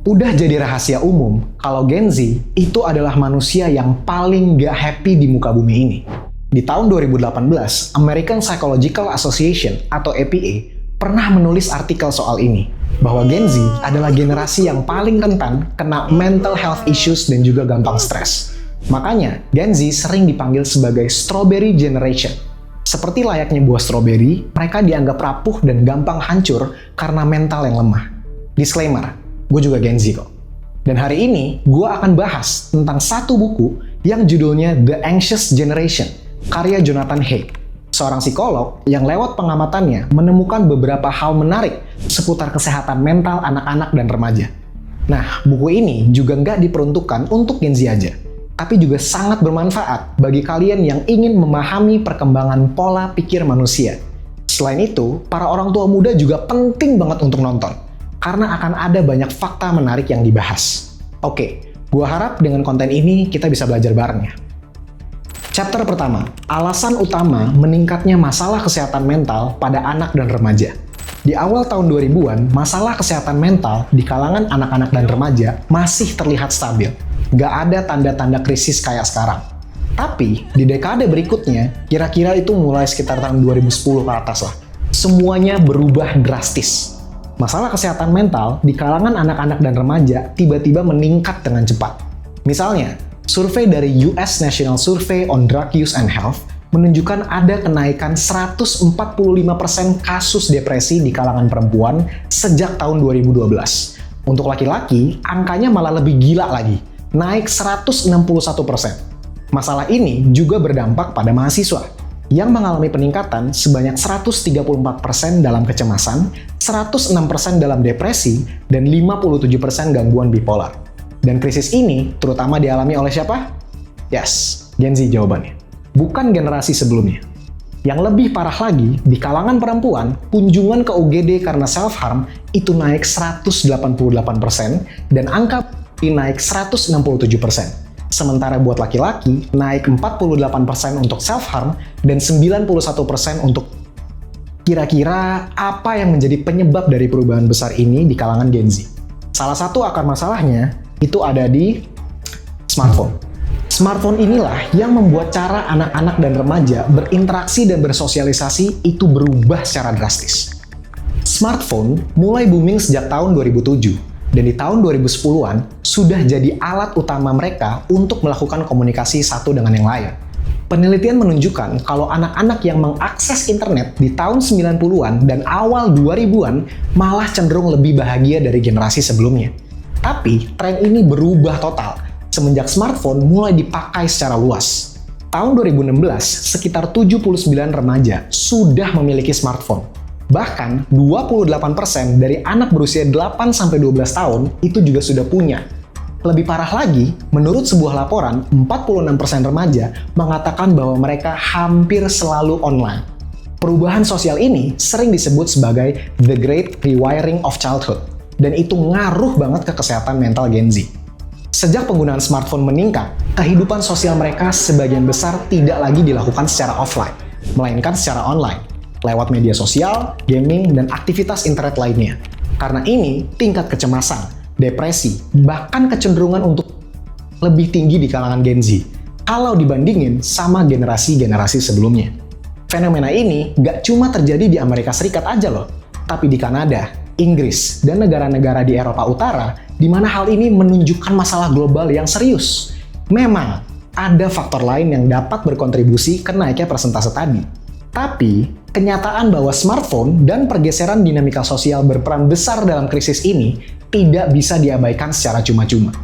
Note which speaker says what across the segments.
Speaker 1: Udah jadi rahasia umum kalau Gen Z itu adalah manusia yang paling gak happy di muka bumi ini. Di tahun 2018, American Psychological Association atau APA pernah menulis artikel soal ini, bahwa Gen Z adalah generasi yang paling rentan kena mental health issues dan juga gampang stres. Makanya, Gen Z sering dipanggil sebagai Strawberry Generation. Seperti layaknya buah stroberi, mereka dianggap rapuh dan gampang hancur karena mental yang lemah. Disclaimer, gue juga Gen Z kok. Dan hari ini, gue akan bahas tentang satu buku yang judulnya The Anxious Generation, karya Jonathan Haidt, seorang psikolog yang lewat pengamatannya menemukan beberapa hal menarik seputar kesehatan mental anak-anak dan remaja. Nah, buku ini juga nggak diperuntukkan untuk Gen Z aja, tapi juga sangat bermanfaat bagi kalian yang ingin memahami perkembangan pola pikir manusia. Selain itu, para orang tua muda juga penting banget untuk nonton, karena akan ada banyak fakta menarik yang dibahas. Oke, gua harap dengan konten ini kita bisa belajar bareng ya. Chapter pertama, alasan utama meningkatnya masalah kesehatan mental pada anak dan remaja. Di awal tahun 2000-an, masalah kesehatan mental di kalangan anak-anak dan remaja masih terlihat stabil. Gak ada tanda-tanda krisis kayak sekarang. Tapi, di dekade berikutnya, kira-kira itu mulai sekitar tahun 2010 ke atas lah, semuanya berubah drastis. Masalah kesehatan mental di kalangan anak-anak dan remaja tiba-tiba meningkat dengan cepat. Misalnya, survei dari US National Survey on Drug Use and Health menunjukkan ada kenaikan 145% kasus depresi di kalangan perempuan sejak tahun 2012. Untuk laki-laki, angkanya malah lebih gila lagi, naik 161%. Masalah ini juga berdampak pada mahasiswa, yang mengalami peningkatan sebanyak 134% dalam kecemasan, 106% dalam depresi, dan 57% gangguan bipolar. Dan krisis ini terutama dialami oleh siapa? Yes, Gen Z jawabannya. Bukan generasi sebelumnya. Yang lebih parah lagi, di kalangan perempuan, kunjungan ke UGD karena self-harm itu naik 188% dan angka naik 167%. Sementara buat laki-laki, naik 48% untuk self-harm dan 91% untuk kira-kira apa yang menjadi penyebab dari perubahan besar ini di kalangan Gen Z. Salah satu akar masalahnya itu ada di smartphone. Smartphone inilah yang membuat cara anak-anak dan remaja berinteraksi dan bersosialisasi itu berubah secara drastis. Smartphone mulai booming sejak tahun 2007, dan di tahun 2010-an sudah jadi alat utama mereka untuk melakukan komunikasi satu dengan yang lain. Penelitian menunjukkan kalau anak-anak yang mengakses internet di tahun 90-an dan awal 2000-an malah cenderung lebih bahagia dari generasi sebelumnya. Tapi, tren ini berubah total semenjak smartphone mulai dipakai secara luas. Tahun 2016, sekitar 79 remaja sudah memiliki smartphone. Bahkan, 28% dari anak berusia 8-12 tahun itu juga sudah punya. Lebih parah lagi, menurut sebuah laporan, 46% remaja mengatakan bahwa mereka hampir selalu online. Perubahan sosial ini sering disebut sebagai The Great Rewiring of Childhood. Dan itu ngaruh banget ke kesehatan mental Gen Z. Sejak penggunaan smartphone meningkat, kehidupan sosial mereka sebagian besar tidak lagi dilakukan secara offline, melainkan secara online, lewat media sosial, gaming, dan aktivitas internet lainnya. Karena ini, tingkat kecemasan, depresi, bahkan kecenderungan untuk lebih tinggi di kalangan Gen Z, kalau dibandingin sama generasi-generasi sebelumnya. Fenomena ini gak cuma terjadi di Amerika Serikat aja loh, tapi di Kanada, Inggris, dan negara-negara di Eropa Utara, di mana hal ini menunjukkan masalah global yang serius. Memang, ada faktor lain yang dapat berkontribusi ke naiknya persentase tadi. Tapi, kenyataan bahwa smartphone dan pergeseran dinamika sosial berperan besar dalam krisis ini tidak bisa diabaikan secara cuma-cuma.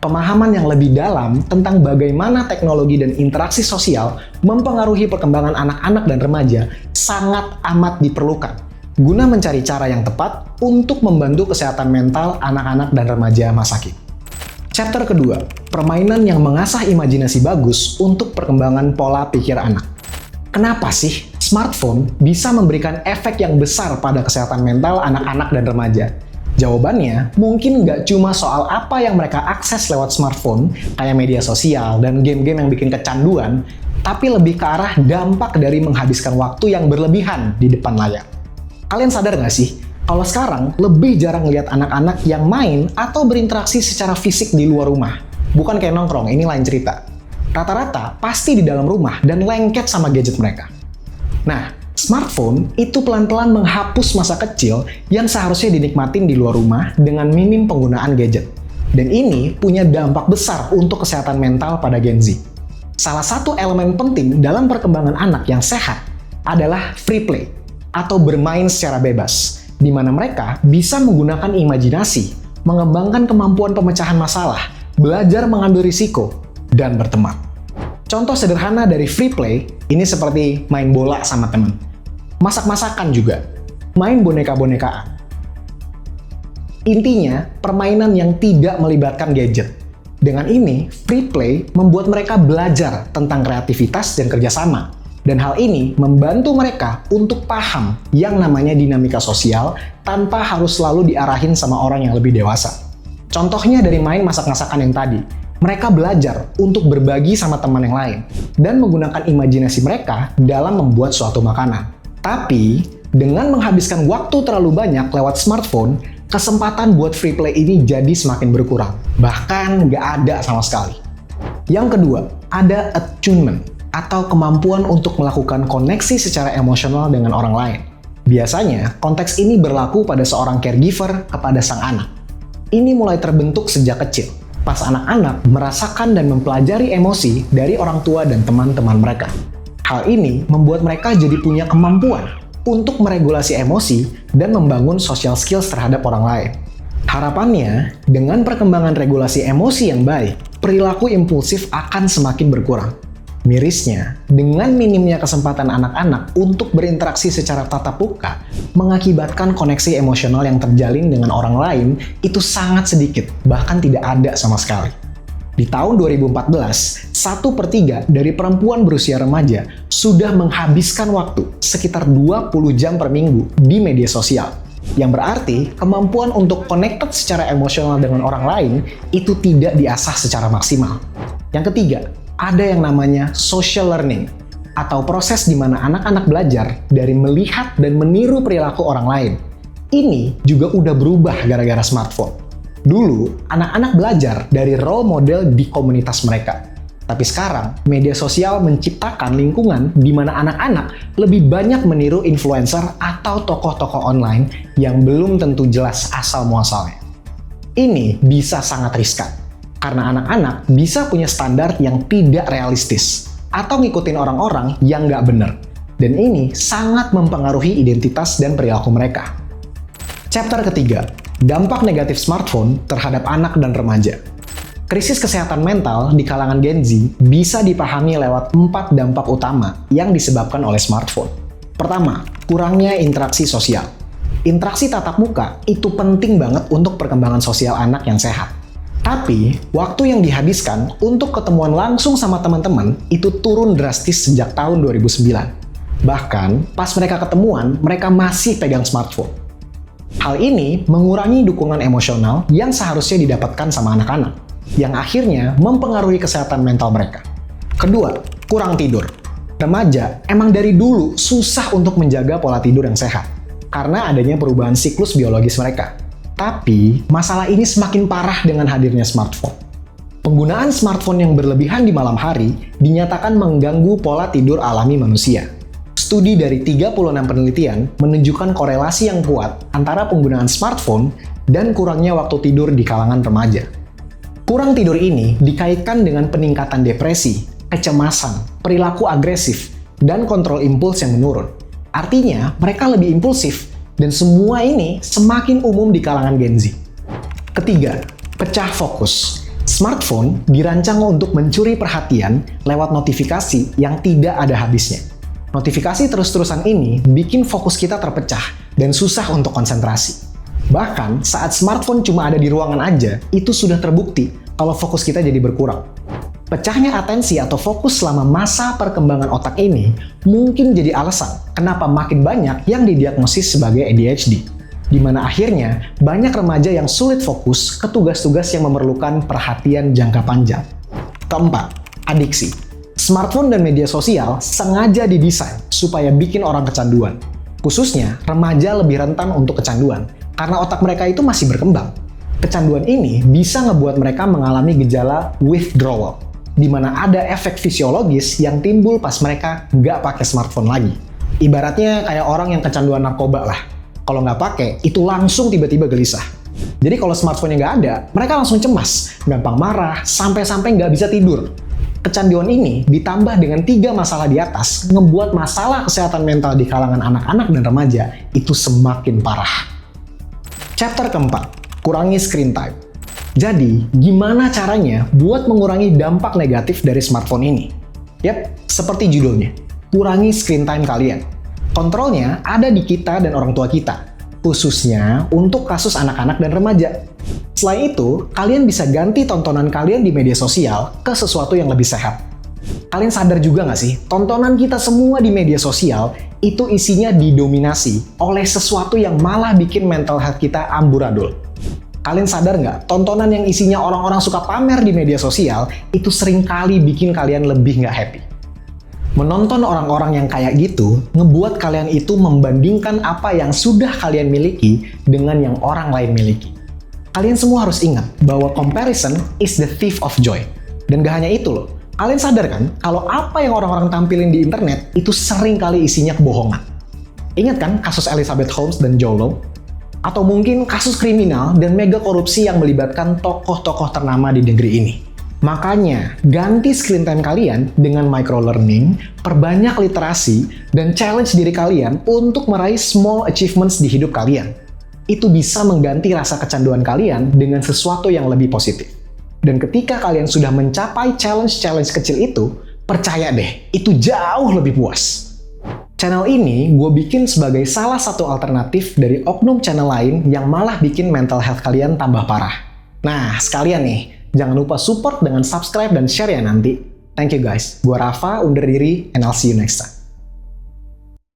Speaker 1: Pemahaman yang lebih dalam tentang bagaimana teknologi dan interaksi sosial mempengaruhi perkembangan anak-anak dan remaja sangat amat diperlukan guna mencari cara yang tepat untuk membantu kesehatan mental anak-anak dan remaja masa kini. Chapter kedua, permainan yang mengasah imajinasi bagus untuk perkembangan pola pikir anak. Kenapa sih smartphone bisa memberikan efek yang besar pada kesehatan mental anak-anak dan remaja? Jawabannya mungkin nggak cuma soal apa yang mereka akses lewat smartphone, kayak media sosial dan game-game yang bikin kecanduan, tapi lebih ke arah dampak dari menghabiskan waktu yang berlebihan di depan layar. Kalian sadar nggak sih, Kalau sekarang, lebih jarang lihat anak-anak yang main atau berinteraksi secara fisik di luar rumah. Bukan kayak nongkrong, ini lain cerita. Rata-rata pasti di dalam rumah dan lengket sama gadget mereka. Nah, smartphone itu pelan-pelan menghapus masa kecil yang seharusnya dinikmatin di luar rumah dengan minim penggunaan gadget. Dan ini punya dampak besar untuk kesehatan mental pada Gen Z. Salah satu elemen penting dalam perkembangan anak yang sehat adalah free play atau bermain secara bebas, di mana mereka bisa menggunakan imajinasi, mengembangkan kemampuan pemecahan masalah, belajar mengambil risiko, dan berteman. Contoh sederhana dari free play ini seperti main bola sama teman, masak-masakan juga, main boneka-bonekaan. Intinya, permainan yang tidak melibatkan gadget. Dengan ini, free play membuat mereka belajar tentang kreativitas dan kerjasama. Dan hal ini membantu mereka untuk paham yang namanya dinamika sosial tanpa harus selalu diarahin sama orang yang lebih dewasa. Contohnya dari main masak-masakan yang tadi, mereka belajar untuk berbagi sama teman yang lain dan menggunakan imajinasi mereka dalam membuat suatu makanan. Tapi, dengan menghabiskan waktu terlalu banyak lewat smartphone, kesempatan buat free play ini jadi semakin berkurang. Bahkan nggak ada sama sekali. Yang kedua, ada attunement atau kemampuan untuk melakukan koneksi secara emosional dengan orang lain. Biasanya, konteks ini berlaku pada seorang caregiver kepada sang anak. Ini mulai terbentuk sejak kecil, pas anak-anak merasakan dan mempelajari emosi dari orang tua dan teman-teman mereka. Hal ini membuat mereka jadi punya kemampuan untuk meregulasi emosi dan membangun social skills terhadap orang lain. Harapannya, dengan perkembangan regulasi emosi yang baik, perilaku impulsif akan semakin berkurang. Mirisnya, dengan minimnya kesempatan anak-anak untuk berinteraksi secara tatap muka, mengakibatkan koneksi emosional yang terjalin dengan orang lain itu sangat sedikit, bahkan tidak ada sama sekali. Di tahun 2014, 1/3 dari perempuan berusia remaja sudah menghabiskan waktu sekitar 20 jam per minggu di media sosial. Yang berarti, kemampuan untuk connected secara emosional dengan orang lain itu tidak diasah secara maksimal. Yang ketiga, ada yang namanya social learning, atau proses di mana anak-anak belajar dari melihat dan meniru perilaku orang lain. Ini juga udah berubah gara-gara smartphone. Dulu, anak-anak belajar dari role model di komunitas mereka. Tapi sekarang, media sosial menciptakan lingkungan di mana anak-anak lebih banyak meniru influencer atau tokoh-tokoh online yang belum tentu jelas asal-muasalnya. Ini bisa sangat riskan, karena anak-anak bisa punya standar yang tidak realistis atau ngikutin orang-orang yang nggak bener. Dan ini sangat mempengaruhi identitas dan perilaku mereka. Chapter ketiga, dampak negatif smartphone terhadap anak dan remaja. Krisis kesehatan mental di kalangan Gen Z bisa dipahami lewat 4 dampak utama yang disebabkan oleh smartphone. Pertama, kurangnya interaksi sosial. Interaksi tatap muka itu penting banget untuk perkembangan sosial anak yang sehat. Tapi, waktu yang dihabiskan untuk ketemuan langsung sama teman-teman itu turun drastis sejak tahun 2009. Bahkan, pas mereka ketemuan, mereka masih pegang smartphone. Hal ini mengurangi dukungan emosional yang seharusnya didapatkan sama anak-anak, yang akhirnya mempengaruhi kesehatan mental mereka. Kedua, kurang tidur. Remaja emang dari dulu susah untuk menjaga pola tidur yang sehat, karena adanya perubahan siklus biologis mereka. Tapi, masalah ini semakin parah dengan hadirnya smartphone. Penggunaan smartphone yang berlebihan di malam hari dinyatakan mengganggu pola tidur alami manusia. Studi dari 36 penelitian menunjukkan korelasi yang kuat antara penggunaan smartphone dan kurangnya waktu tidur di kalangan remaja. Kurang tidur ini dikaitkan dengan peningkatan depresi, kecemasan, perilaku agresif, dan kontrol impuls yang menurun. Artinya, mereka lebih impulsif. Dan semua ini semakin umum di kalangan Gen Z. Ketiga, pecah fokus. Smartphone dirancang untuk mencuri perhatian lewat notifikasi yang tidak ada habisnya. Notifikasi terus-terusan ini bikin fokus kita terpecah dan susah untuk konsentrasi. Bahkan saat smartphone cuma ada di ruangan aja, itu sudah terbukti kalau fokus kita jadi berkurang. Pecahnya atensi atau fokus selama masa perkembangan otak ini mungkin jadi alasan kenapa makin banyak yang didiagnosis sebagai ADHD, di mana akhirnya banyak remaja yang sulit fokus ke tugas-tugas yang memerlukan perhatian jangka panjang. Keempat, adiksi. Smartphone dan media sosial sengaja didesain supaya bikin orang kecanduan. Khususnya, remaja lebih rentan untuk kecanduan, karena otak mereka itu masih berkembang. Kecanduan ini bisa ngebuat mereka mengalami gejala withdrawal, di mana ada efek fisiologis yang timbul pas mereka nggak pakai smartphone lagi. Ibaratnya kayak orang yang kecanduan narkoba lah. Kalau nggak pakai, itu langsung tiba-tiba gelisah. Jadi kalau smartphone-nya nggak ada, mereka langsung cemas, gampang marah, sampai-sampai nggak bisa tidur. Kecanduan ini ditambah dengan 3 masalah di atas, ngebuat masalah kesehatan mental di kalangan anak-anak dan remaja itu semakin parah. Chapter keempat, kurangi screen time. Jadi, gimana caranya buat mengurangi dampak negatif dari smartphone ini? Yap, seperti judulnya, kurangi screen time kalian. Kontrolnya ada di kita dan orang tua kita, khususnya untuk kasus anak-anak dan remaja. Selain itu, kalian bisa ganti tontonan kalian di media sosial ke sesuatu yang lebih sehat. Kalian sadar juga nggak sih, tontonan kita semua di media sosial itu isinya didominasi oleh sesuatu yang malah bikin mental health kita amburadul. Kalian sadar nggak, tontonan yang isinya orang-orang suka pamer di media sosial itu sering kali bikin kalian lebih nggak happy. Menonton orang-orang yang kayak gitu, ngebuat kalian itu membandingkan apa yang sudah kalian miliki dengan yang orang lain miliki. Kalian semua harus ingat bahwa comparison is the thief of joy. Dan gak hanya itu loh, kalian sadar kan kalau apa yang orang-orang tampilin di internet itu sering kali isinya kebohongan. Ingat kan kasus Elizabeth Holmes dan Joe Low? Atau mungkin kasus kriminal dan mega korupsi yang melibatkan tokoh-tokoh ternama di negeri ini. Makanya, ganti screen time kalian dengan microlearning, perbanyak literasi, dan challenge diri kalian untuk meraih small achievements di hidup kalian. Itu bisa mengganti rasa kecanduan kalian dengan sesuatu yang lebih positif. Dan ketika kalian sudah mencapai challenge-challenge kecil itu, percaya deh, itu jauh lebih puas. Channel ini gue bikin sebagai salah satu alternatif dari oknum channel lain yang malah bikin mental health kalian tambah parah. Nah, sekalian nih, jangan lupa support dengan subscribe dan share ya nanti. Thank you guys. Gue Rafa, undur diri, and I'll see you next time.